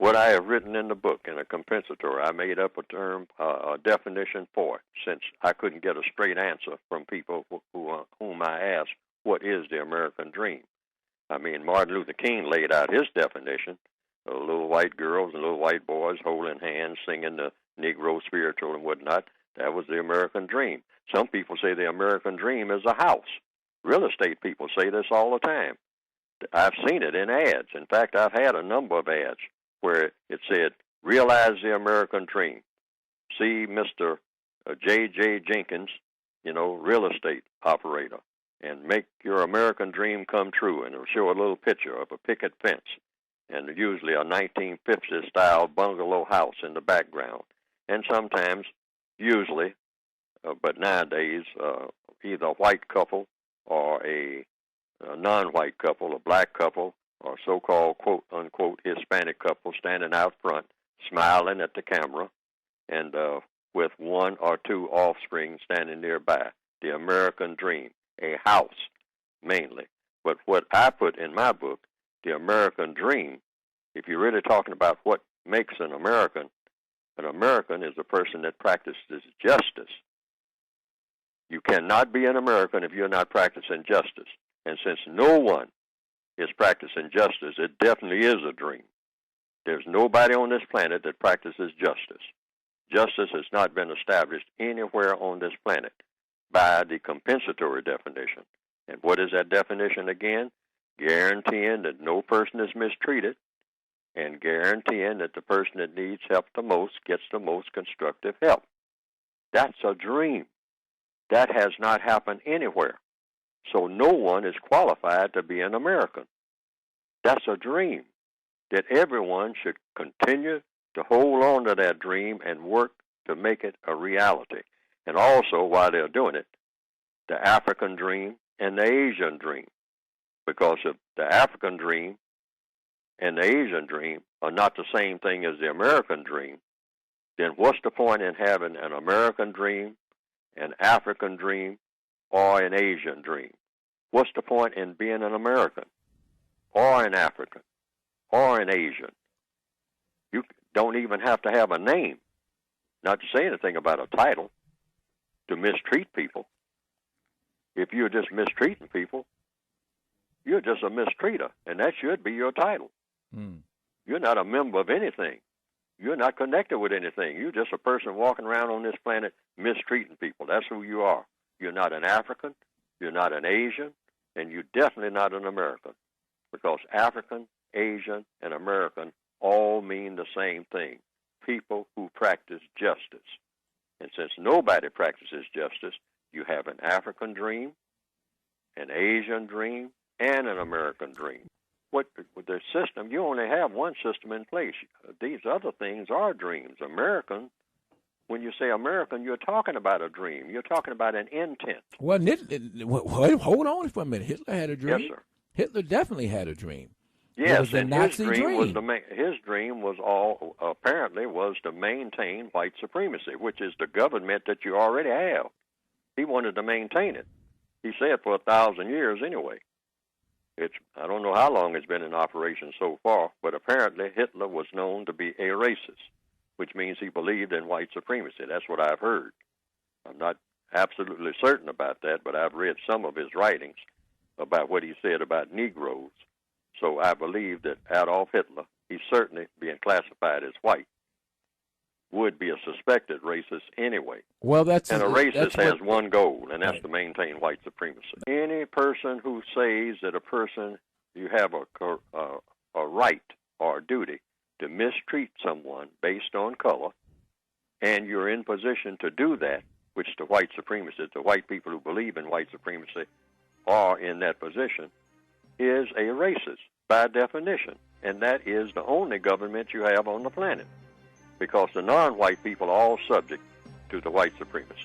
what I have written in the book in a compensatory, I made up a term, a definition for it, since I couldn't get a straight answer from people whom I asked, what is the American dream? I mean, Martin Luther King laid out his definition, little white girls and little white boys holding hands, singing the Negro spiritual and whatnot. That was the American dream. Some people say the American dream is a house. Real estate people say this all the time. I've seen it in ads. In fact, I've had a number of ads where it said, realize the American dream. See Mr. J.J. Jenkins, real estate operator, and make your American dream come true. And it'll show a little picture of a picket fence and usually a 1950s-style bungalow house in the background. And sometimes, usually, but nowadays, either a white couple or a non-white couple, a black couple, or so-called quote-unquote Hispanic couple standing out front, smiling at the camera, and with one or two offspring standing nearby. The American dream, a house, mainly. But what I put in my book, the American dream, if you're really talking about what makes an American is a person that practices justice. You cannot be an American if you're not practicing justice. And since no one is practicing justice, it definitely is a dream. There's nobody on this planet that practices justice. Justice has not been established anywhere on this planet by the compensatory definition. And what is that definition again? Guaranteeing that no person is mistreated and guaranteeing that the person that needs help the most gets the most constructive help. That's a dream. That has not happened anywhere. So no one is qualified to be an American. That's a dream that everyone should continue to hold on to that dream and work to make it a reality. And also, while they're doing it, the African dream and the Asian dream. Because if the African dream and the Asian dream are not the same thing as the American dream, then what's the point in having an American dream, an African dream, or an Asian dream? What's the point in being an American, or an African, or an Asian? You don't even have to have a name, not to say anything about a title, to mistreat people. If you're just mistreating people, you're just a mistreater, and that should be your title. You're not a member of anything. You're not connected with anything. You're just a person walking around on this planet mistreating people. That's who you are. You're not an African, you're not an Asian, and you're definitely not an American, because African, Asian, and American all mean the same thing, people who practice justice. And since nobody practices justice, you have an African dream, an Asian dream, and an American dream. With the system, you only have one system in place. These other things are dreams. American, when you say American, you're talking about a dream. You're talking about an intent. Well, hold on for a minute. Hitler had a dream. Yes, sir. Hitler definitely had a dream. Yes, and his dream was apparently to maintain white supremacy, which is the government that you already have. He wanted to maintain it. He said for 1,000 years anyway. I don't know how long it's been in operation so far, but apparently Hitler was known to be a racist, which means he believed in white supremacy. That's what I've heard. I'm not absolutely certain about that, but I've read some of his writings about what he said about Negroes. So I believe that Adolf Hitler, he's certainly being classified as white, would be a suspected racist anyway. Well, and a racist has one goal, and that's to maintain white supremacy. Any person who says that you have a right or a duty to mistreat someone based on color, and you're in position to do that, which the white supremacists, the white people who believe in white supremacy, are in that position, is a racist by definition. And that is the only government you have on the planet, because the non-white people are all subject to the white supremacists.